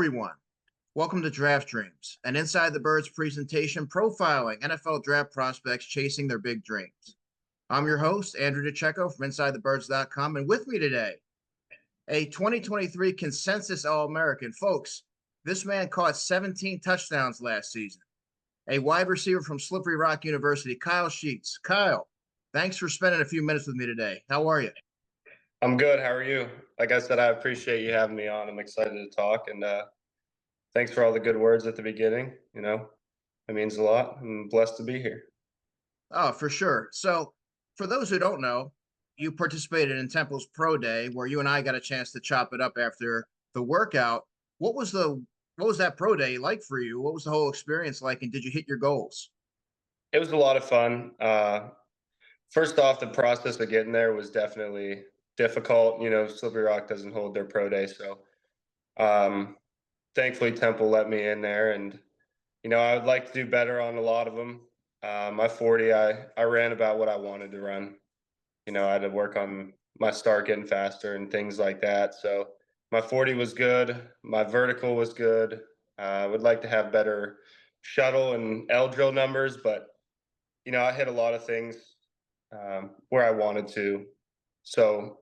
everyone. Welcome to Draft Dreams, an Inside the Birds presentation profiling NFL draft prospects chasing their big dreams. I'm your host, Andrew DiCecco from InsideTheBirds.com, and with me today, a 2023 consensus All-American. Folks, this man caught 17 touchdowns last season. A wide receiver from Slippery Rock University, Kyle Sheets. Kyle, thanks for spending a few minutes with me today. How are you? I'm good. How are you? Like I said, I appreciate you having me on. I'm excited to talk, and thanks for all the good words at the beginning. It means a lot. I'm blessed to be here. Oh, for sure. So, for those who don't know, you participated in Temple's Pro Day, where you and I got a chance to chop it up after the workout. What was that Pro Day like for you? What was the whole experience like, and did you hit your goals? It was a lot of fun. First off, the process of getting there was definitely difficult. Slippery Rock doesn't hold their Pro Day, so thankfully Temple let me in there, and I would like to do better on a lot of them. My 40, I ran about what I wanted to run. I had to work on my start getting faster and things like that. So my 40 was good. My vertical was good. I would like to have better shuttle and L drill numbers, but I hit a lot of things where I wanted to. So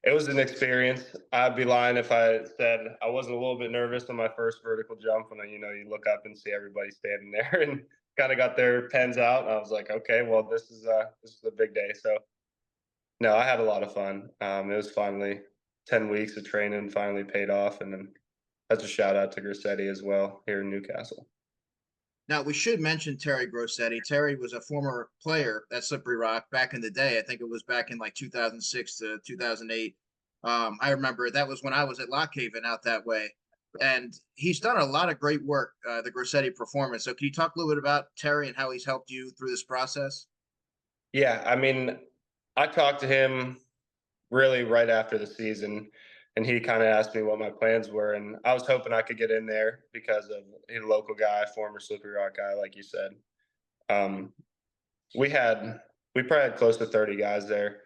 it was an experience. I'd be lying if I said I wasn't a little bit nervous on my first vertical jump when you look up and see everybody standing there and kind of got their pens out. And I was like, okay, well, this is a big day. So no, I had a lot of fun. It was finally 10 weeks of training finally paid off, and then that's a shout out to Gretti as well here in Newcastle. Now, we should mention Terry Gretti. Terry was a former player at Slippery Rock back in the day. I think it was back in like 2006 to 2008. I remember that was when I was at Lockhaven out that way. And he's done a lot of great work, the Gretti performance. So can you talk a little bit about Terry and how he's helped you through this process? Yeah, I talked to him really right after the season, and he kind of asked me what my plans were, and I was hoping I could get in there because of a local guy, former Slippery Rock guy, like you said. We probably had close to 30 guys there,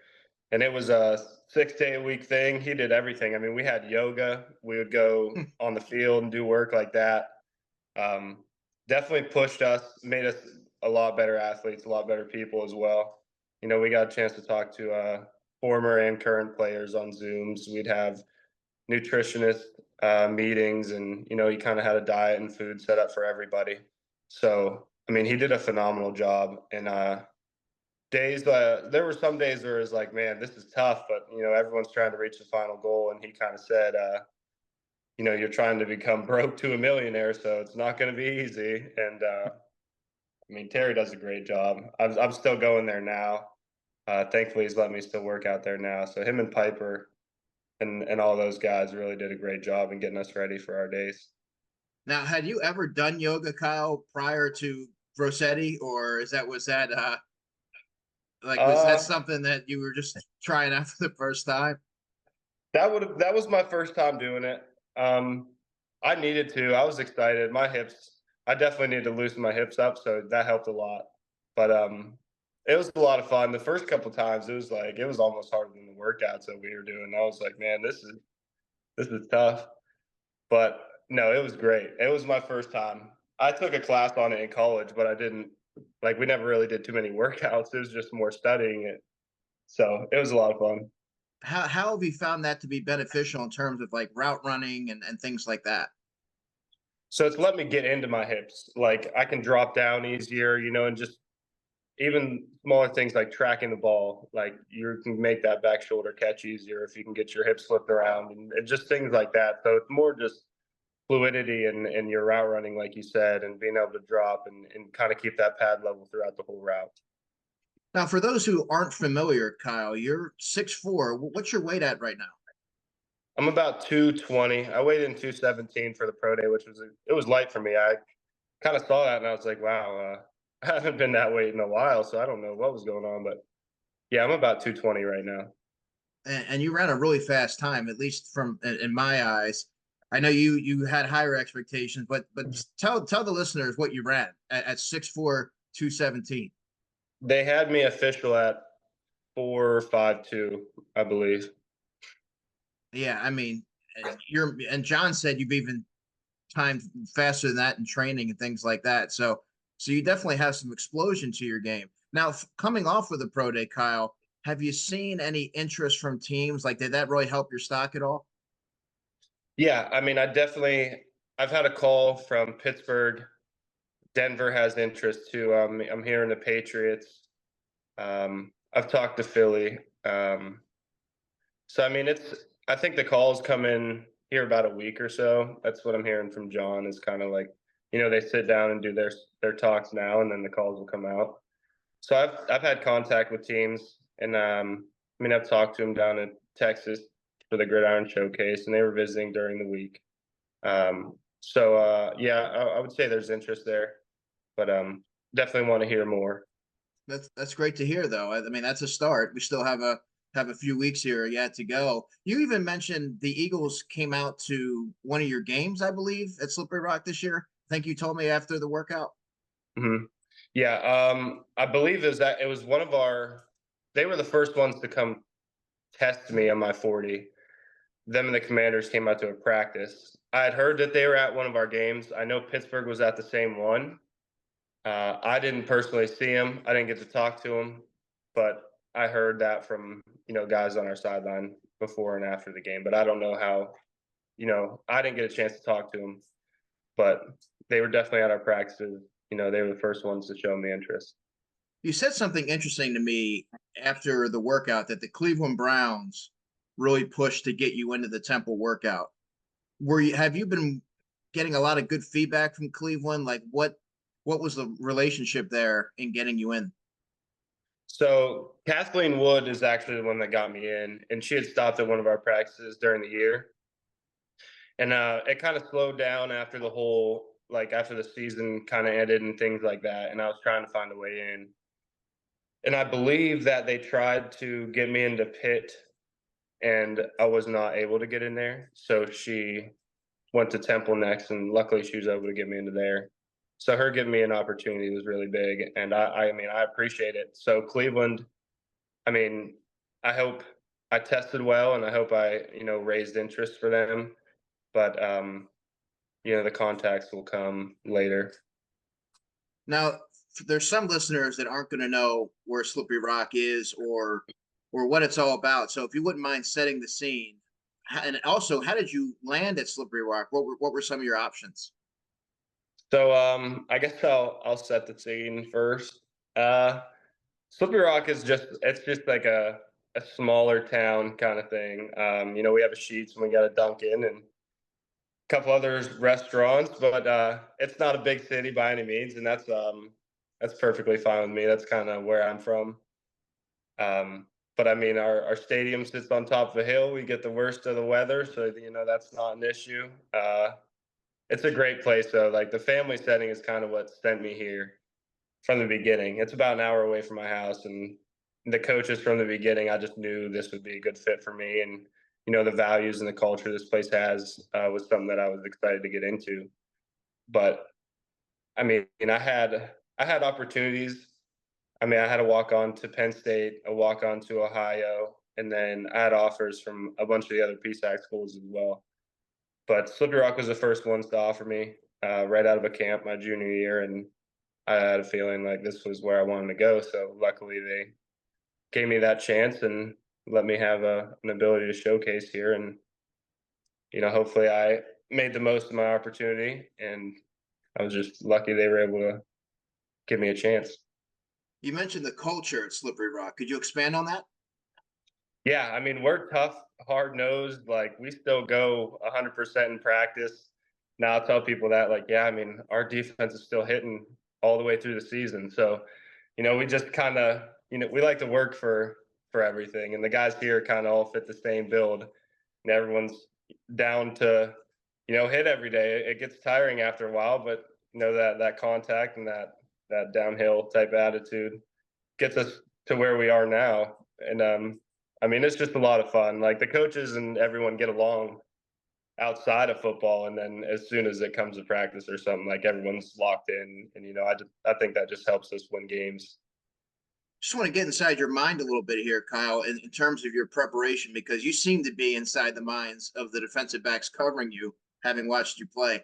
and it was a 6-day-a-week thing. He did everything. We had yoga. We would go on the field and do work like that. Definitely pushed us, made us a lot better athletes, a lot better people as well. We got a chance to talk to former and current players on Zooms. We'd have nutritionist meetings, and he kind of had a diet and food set up for everybody. So he did a phenomenal job. And there were some days where it was like, man, this is tough, but everyone's trying to reach the final goal, and he kind of said, you're trying to become broke to a millionaire, so it's not going to be easy. And Terry does a great job. I'm still going there now. Thankfully, he's let me still work out there now. So him and Piper and all those guys really did a great job in getting us ready for our days. Now, had you ever done yoga, Kyle, prior to Gretti, or was that something that you were just trying out for the first time? That was my first time doing it. I needed to. I was excited. My hips, I definitely needed to loosen my hips up, so that helped a lot. But it was a lot of fun. The first couple times, it was almost harder than the workouts that we were doing. I was like, man, this is tough. But no, it was great. It was my first time. I took a class on it in college, but I didn't we never really did too many workouts. It was just more studying it. So it was a lot of fun. How have you found that to be beneficial in terms of like route running and things like that? So it's let me get into my hips. Like I can drop down easier, and just even smaller things like tracking the ball, like you can make that back shoulder catch easier if you can get your hips flipped around and just things like that. So it's more just fluidity in your route running, like you said, and being able to drop and kind of keep that pad level throughout the whole route. Now, for those who aren't familiar, Kyle, you're 6'4". What's your weight at right now? I'm about 220. I weighed in 217 for the pro day, which was light for me. I kind of saw that and I was like, wow, I haven't been that weight in a while, so I don't know what was going on. But yeah, I'm about 220 right now. And you ran a really fast time, at least in my eyes. I know you had higher expectations, but tell the listeners what you ran at 6'4", 217. They had me official at 4.52, I believe. Yeah, and John said you've even time faster than that in training and things like that. So you definitely have some explosion to your game. Now, coming off of the pro day, Kyle, have you seen any interest from teams? Like, did that really help your stock at all? Yeah, I mean, I've had a call from Pittsburgh. Denver has interest too. I'm hearing the Patriots. I've talked to Philly. So I mean, I think the calls come in here about a week or so. That's what I'm hearing from John. Is kind of like, they sit down and do their talks now, and then the calls will come out. So I've had contact with teams, and I mean, I've talked to them down in Texas for the Gridiron Showcase, and they were visiting during the week. Yeah, I would say there's interest there, but definitely want to hear more. That's great to hear, though. I mean, that's a start. We still have a few weeks here yet to go. You even mentioned the Eagles came out to one of your games, I believe, at Slippery Rock this year. I think you told me after the workout. Hmm. Yeah, I believe it was one of our. They were the first ones to come test me on my 40. Them and the Commanders came out to a practice. I had heard that they were at one of our games. I know Pittsburgh was at the same one. I didn't personally see him. I didn't get to talk to him, but I heard that from guys on our sideline before and after the game. But I don't know how. I didn't get a chance to talk to him, but they were definitely at our practices. They were the first ones to show me interest. You said something interesting to me after the workout that the Cleveland Browns really pushed to get you into the Temple workout. Have you been getting a lot of good feedback from Cleveland? Like what was the relationship there in getting you in? So Kathleen Wood is actually the one that got me in, and she had stopped at one of our practices during the year, and it kind of slowed down after after the season kind of ended and things like that. And I was trying to find a way in, and I believe that they tried to get me into Pitt, and I was not able to get in there. So she went to Temple next, and luckily she was able to get me into there. So her giving me an opportunity was really big, and I mean I appreciate it. So Cleveland, I mean, I hope I tested well, and I hope I raised interest for them. But the contacts will come later. Now, there's some listeners that aren't going to know where Slippery Rock is or what it's all about. So if you wouldn't mind setting the scene, and also, how did you land at Slippery Rock? What were some of your options? So I guess I'll set the scene first. Uh, Slippery Rock it's just like a smaller town kind of thing. We have a Sheets and we got a Dunkin' and a couple other restaurants, but it's not a big city by any means, and that's perfectly fine with me. That's kind of where I'm from. But I mean, our stadium sits on top of a hill. We get the worst of the weather, so that's not an issue. It's a great place though. Like the family setting is kind of what sent me here from the beginning. It's about an hour away from my house, and the coaches from the beginning, I just knew this would be a good fit for me, and the values and the culture this place has was something that I was excited to get into. But I mean, I had opportunities. I mean, I had a walk on to Penn State, a walk on to Ohio, and then I had offers from a bunch of the other PSAC schools as well. But Slippery Rock was the first ones to offer me right out of a camp my junior year, and I had a feeling like this was where I wanted to go. So luckily, they gave me that chance and let me have an ability to showcase here. And hopefully, I made the most of my opportunity, and I was just lucky they were able to give me a chance. You mentioned the culture at Slippery Rock. Could you expand on that? Yeah, I mean, we're tough, hard nosed. Like we still go 100% in practice. Now I tell people that, like, yeah, I mean, our defense is still hitting all the way through the season. So, we just kind of, we like to work for everything, and the guys here kind of all fit the same build, and everyone's down to, hit every day. It gets tiring after a while, but that contact and that downhill type attitude gets us to where we are now, and I mean, it's just a lot of fun. Like the coaches and everyone get along outside of football, and then as soon as it comes to practice or something, like everyone's locked in. And I think that just helps us win games. Just want to get inside your mind a little bit here, Kyle, in terms of your preparation, because you seem to be inside the minds of the defensive backs covering you, having watched you play.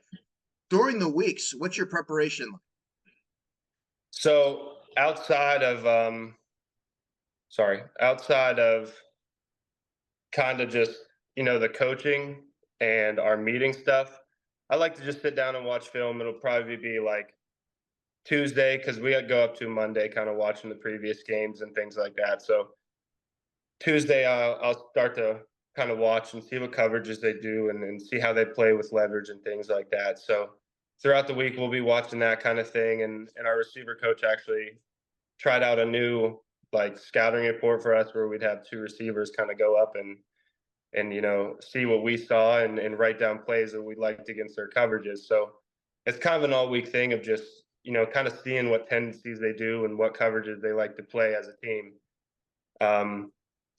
During the weeks, what's your preparation like? So outside of kind of just, the coaching and our meeting stuff, I like to just sit down and watch film. It'll probably be like Tuesday because we go up to Monday, kind of watching the previous games and things like that. So Tuesday, I'll start to kind of watch and see what coverages they do and see how they play with leverage and things like that. So throughout the week, we'll be watching that kind of thing. And our receiver coach actually tried out a new like scouting report for us where we'd have two receivers kind of go up and see what we saw and write down plays that we liked against their coverages. So it's kind of an all week thing of just kind of seeing what tendencies they do and what coverages they like to play as a team. Um,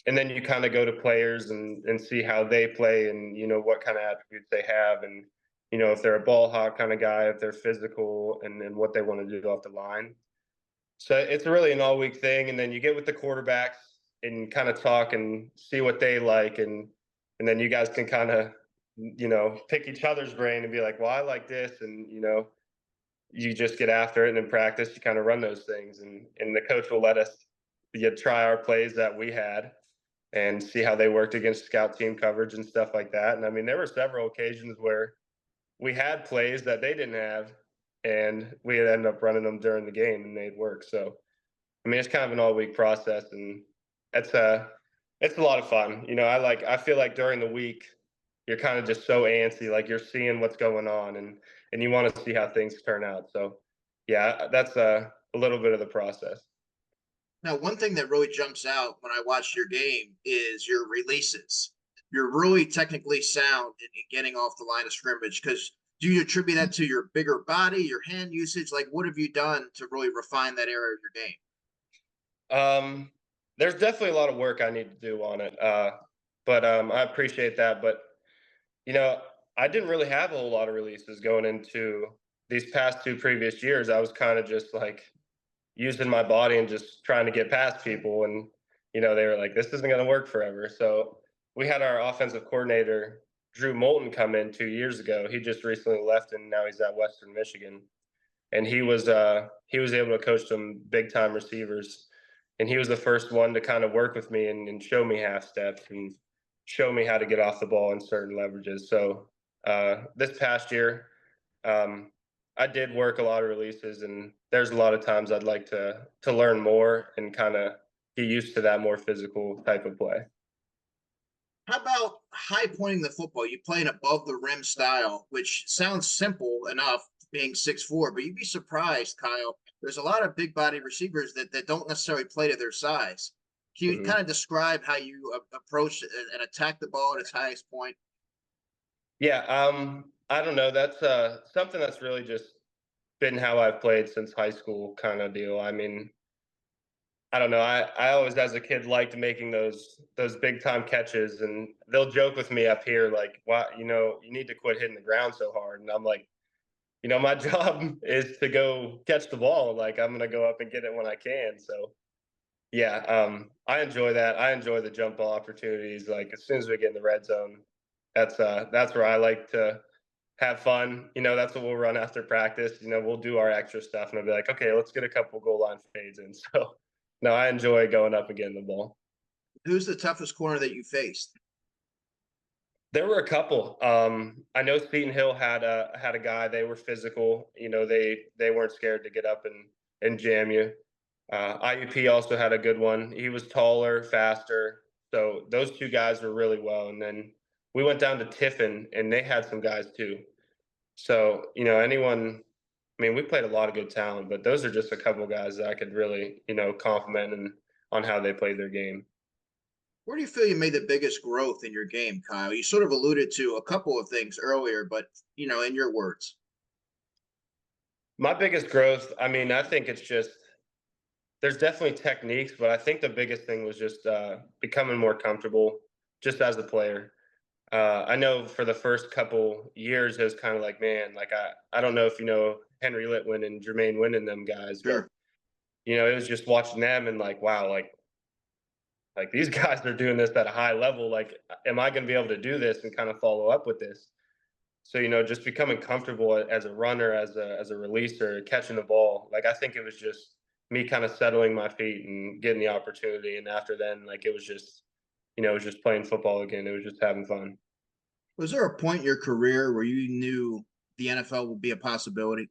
and then you kind of go to players and see how they play and what kind of attributes they have and if they're a ball hawk kind of guy, if they're physical and what they want to do off the line. So it's really an all week thing, and then you get with the quarterbacks and kind of talk and see what they like, and then you guys can kind of pick each other's brain and be like, well, I like this, and you just get after it, and in practice you kind of run those things, and the coach will let us try our plays that we had and see how they worked against scout team coverage and stuff like that. And I mean, there were several occasions where we had plays that they didn't have, and we had ended up running them during the game, and they'd work. So, I mean, it's kind of an all week process, and it's a lot of fun. I feel like during the week, you're kind of just so antsy, like you're seeing what's going on, and you want to see how things turn out. So, yeah, that's a little bit of the process. Now, one thing that really jumps out when I watch your game is your releases. You're really technically sound in getting off the line of scrimmage. Because do you attribute that to your bigger body, your hand usage? Like, what have you done to really refine that area of your game? There's definitely a lot of work I need to do on it. But I appreciate that. But you know, I didn't really have a whole lot of releases going into these past two previous years. I was kind of just like using my body and just trying to get past people. And, they were like, this isn't going to work forever. So we had our offensive coordinator, Drew Moulton, come in 2 years ago. He just recently left and now he's at Western Michigan. And he was able to coach some big time receivers. And he was the first one to kind of work with me and show me half steps and show me how to get off the ball in certain leverages. So this past year, um, I did work a lot of releases, and there's a lot of times I'd like to learn more and kind of get used to that more physical type of play. How about high pointing the football? You play an above the rim style, which sounds simple enough being 6'4", but you'd be surprised, Kyle. There's a lot of big body receivers that don't necessarily play to their size. Can you Mhm. kind of describe how you approach and attack the ball at its highest point? Yeah, I don't know. That's something that's really just been how I've played since high school, kind of deal. I mean, I don't know. I always, as a kid, liked making those big time catches, and they'll joke with me up here like, "Why, you need to quit hitting the ground so hard." And I'm like, my job is to go catch the ball. Like I'm gonna go up and get it when I can. So yeah, I enjoy that. I enjoy the jump ball opportunities. Like as soon as we get in the red zone, that's where I like to have fun. That's what we'll run after practice. We'll do our extra stuff and I'll be like, okay, let's get a couple goal line fades in. So no, I enjoy going up and getting the ball. Who's the toughest corner that you faced? There were a couple. I know Seton Hill had a guy. They were physical. They weren't scared to get up and jam you. IUP also had a good one. He was taller, faster. So those two guys were really well. And then we went down to Tiffin, and they had some guys too. So anyone. I mean, we played a lot of good talent, but those are just a couple guys that I could really compliment and on how they played their game. Where do you feel you made the biggest growth in your game, Kyle? You sort of alluded to a couple of things earlier, but in your words. My biggest growth, I mean, I think it's just there's definitely techniques, but I think the biggest thing was just becoming more comfortable just as a player. I know for the first couple years, it was kind of like, man, like I don't know if you know Henry Litwin and Jermaine Wynn and them guys, but Sure. it was just watching them and like, wow, like these guys are doing this at a high level. Like, am I going to be able to do this and kind of follow up with this? So, just becoming comfortable as a runner, as a releaser, catching the ball. Like I think it was just me kind of settling my feet and getting the opportunity. And after then, like it was just, it was just playing football again. It was just having fun. Was there a point in your career where you knew the NFL would be a possibility?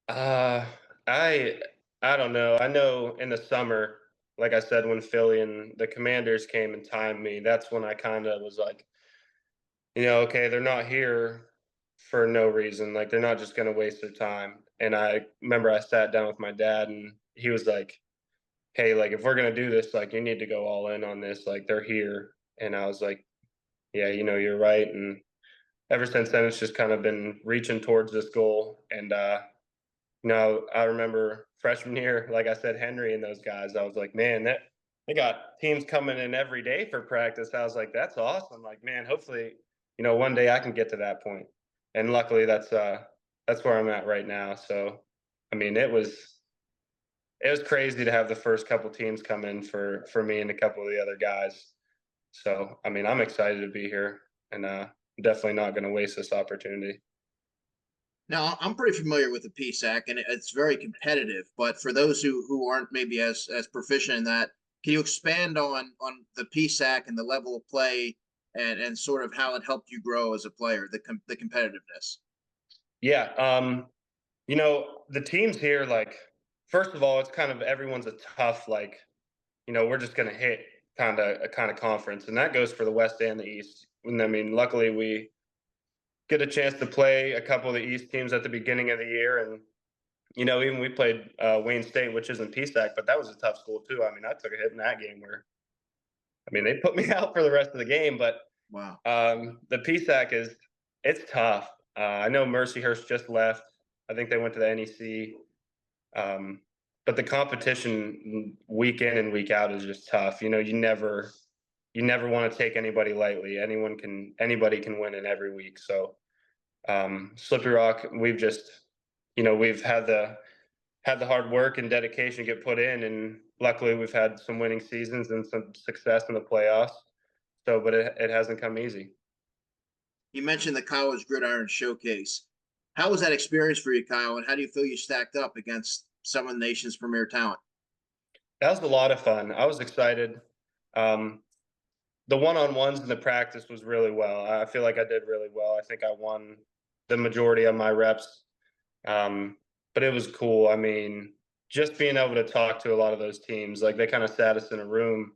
Uh, I I don't know. I know in the summer, like I said, when Philly and the Commanders came and timed me, that's when I kind of was like, okay, they're not here for no reason. Like they're not just going to waste their time. And I remember I sat down with my dad and he was like, "Hey, like if we're going to do this, like you need to go all in on this. Like they're here." And I was like, "Yeah, you're right." And ever since then it's just kind of been reaching towards this goal. And I remember freshman year, like I said, Henry and those guys, I was like, "Man, that they got teams coming in every day for practice." I was like, "That's awesome." Like, man, hopefully, one day I can get to that point. And luckily that's where I'm at right now. So, I mean, it was crazy to have the first couple teams come in for me and a couple of the other guys. So, I mean, I'm excited to be here and definitely not going to waste this opportunity. Now, I'm pretty familiar with the PSAC, and it's very competitive. But for those who aren't maybe as proficient in that, can you expand on the PSAC and the level of play and sort of how it helped you grow as a player, the competitiveness? Yeah, the teams here, like, first of all, it's kind of everyone's a tough, like, we're just gonna hit kind of conference, and that goes for the West and the East. And I mean, luckily we get a chance to play a couple of the East teams at the beginning of the year, and even we played Wayne State, which isn't PSAC, but that was a tough school too. I mean, I took a hit in that game where, I mean, they put me out for the rest of the game, but Wow. the PSAC it's tough. I know Mercyhurst just left. I think they went to the NEC. Um, but the competition week in and week out is just tough. You never want to take anybody lightly. Anybody can win in every week. So Slippery Rock, we've had the hard work and dedication get put in, and luckily we've had some winning seasons and some success in the playoffs. So, but it hasn't come easy. You mentioned the college Gridiron Showcase. How was that experience for you, Kyle? And how do you feel you stacked up against some of the nation's premier talent? That was a lot of fun. I was excited. Um, the one-on-ones in the practice was really well. I feel like I did really well. I think I won the majority of my reps. Um, but it was cool. I mean, just being able to talk to a lot of those teams, like they kind of sat us in a room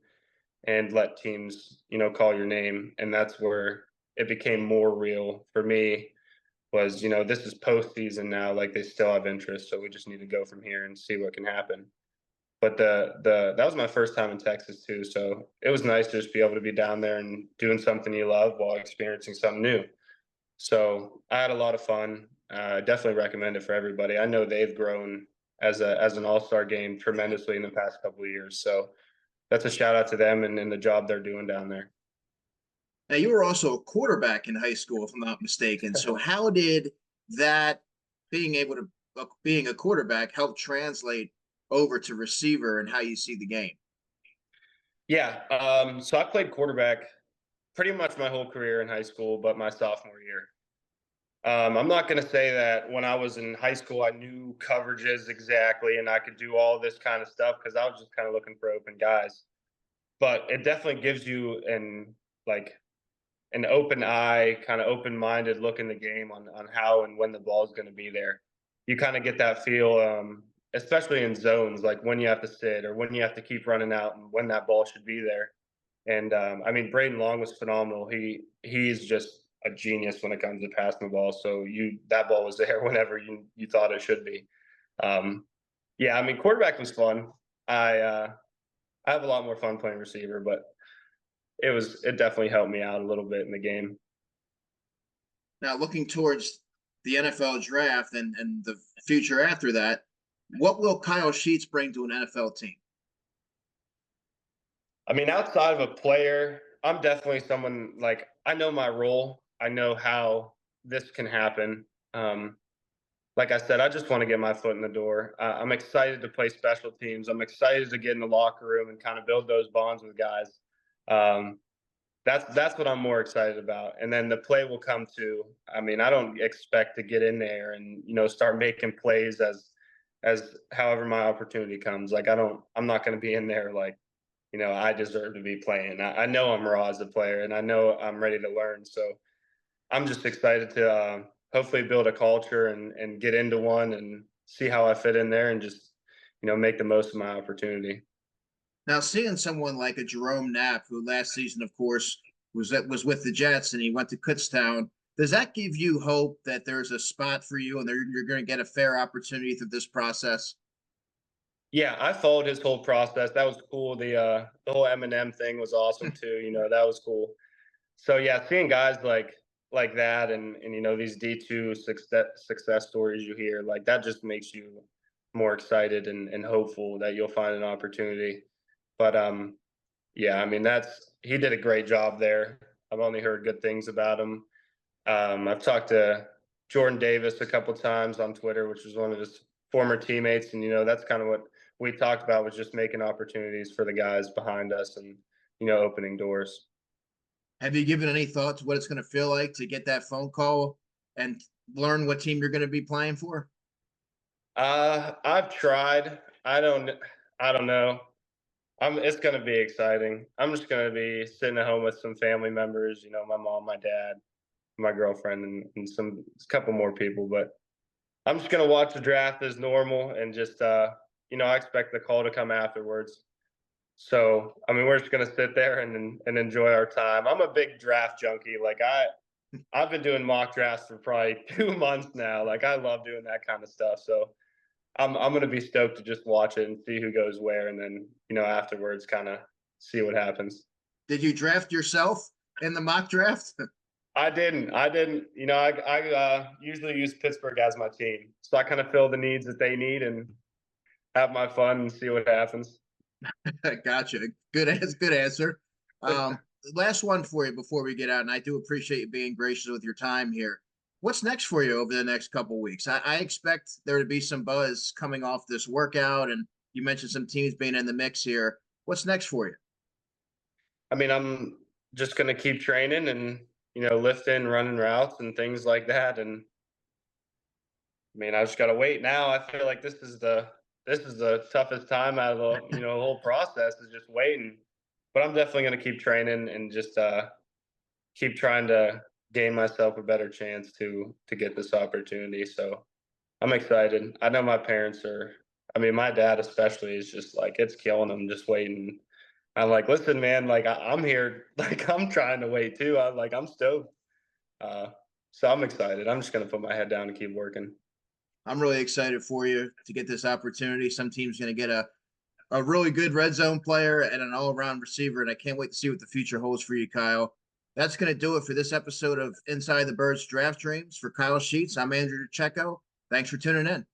and let teams, call your name. And that's where it became more real for me was, this is postseason now. Like they still have interest. So we just need to go from here and see what can happen. But that was my first time in Texas too. So it was nice to just be able to be down there and doing something you love while experiencing something new. So I had a lot of fun. Definitely recommend it for everybody. I know they've grown as an all-star game tremendously in the past couple of years. So that's a shout out to them and the job they're doing down there. Now, you were also a quarterback in high school, if I'm not mistaken. So, how did that being a quarterback help translate over to receiver and how you see the game? Yeah. So I played quarterback pretty much my whole career in high school, but my sophomore year. I'm not going to say that when I was in high school, I knew coverages exactly and I could do all this kind of stuff because I was just kind of looking for open guys. But it definitely gives you an open eye, kind of open minded look in the game on how and when the ball is going to be there. You kind of get that feel, especially in zones, like when you have to sit or when you have to keep running out and when that ball should be there. And I mean, Braden Long was phenomenal. He's just a genius when it comes to passing the ball. So that ball was there whenever you thought it should be. Um, yeah, I mean, quarterback was fun. I have a lot more fun playing receiver, but it definitely helped me out a little bit in the game. Now, looking towards the NFL draft and the future after that, what will Kyle Sheets bring to an NFL team? I mean, outside of a player, I'm definitely someone like I know my role. I know how this can happen. Like I said, I just want to get my foot in the door. I'm excited to play special teams. I'm excited to get in the locker room and kind of build those bonds with guys. Um, that's what I'm more excited about. And then the play will come to. I mean, I don't expect to get in there and start making plays as however my opportunity comes. Like I'm not going to be in there like I deserve to be playing. I know I'm raw as a player, and I know I'm ready to learn. So I'm just excited to hopefully build a culture and get into one and see how I fit in there and just make the most of my opportunity. Now, seeing someone like a Jerome Knapp, who last season, of course, was with the Jets and he went to Kutztown, does that give you hope that there's a spot for you and you're going to get a fair opportunity through this process? Yeah, I followed his whole process. That was cool. The whole Eminem thing was awesome too. That was cool. So yeah, seeing guys like that and these D2 success stories you hear, like that just makes you more excited and hopeful that you'll find an opportunity. But yeah, I mean he did a great job there. I've only heard good things about him. I've talked to Jordan Davis a couple times on Twitter, which was one of his former teammates, and that's kind of what we talked about, was just making opportunities for the guys behind us and opening doors. Have you given any thought to what it's going to feel like to get that phone call and learn what team you're going to be playing for? I've tried. I don't know. It's gonna be exciting. I'm just gonna be sitting at home with some family members, my mom, my dad, my girlfriend, and a couple more people. But I'm just gonna watch the draft as normal and just I expect the call to come afterwards. So I mean, we're just gonna sit there and enjoy our time. I'm a big draft junkie. Like I've been doing mock drafts for probably 2 months now. Like I love doing that kind of stuff. So I'm gonna be stoked to just watch it and see who goes where, and then afterwards, kind of see what happens. Did you draft yourself in the mock draft? I didn't. I didn't. I usually use Pittsburgh as my team, so I kind of fill the needs that they need and have my fun and see what happens. Gotcha. Good answer. Last one for you before we get out, and I do appreciate you being gracious with your time here. What's next for you over the next couple weeks? I expect there to be some buzz coming off this workout, and you mentioned some teams being in the mix here. What's next for you? I mean, I'm just gonna keep training and lifting, running routes, and things like that. And I mean, I just gotta wait now. I feel like this is the toughest time out of the whole process, is just waiting. But I'm definitely gonna keep training and just keep trying to gain myself a better chance to get this opportunity. So I'm excited. I know my parents are. I mean, my dad especially is just like, it's killing him just waiting. I'm like, listen, man, like I'm here, like I'm trying to wait too. I'm stoked. Uh, so I'm excited. I'm just gonna put my head down and keep working. I'm really excited for you to get this opportunity. Some team's going to get a really good red zone player and an all around receiver. And I can't wait to see what the future holds for you, Kyle. That's going to do it for this episode of Inside the Birds Draft Dreams. For Kyle Sheets, I'm Andrew DiCecco. Thanks for tuning in.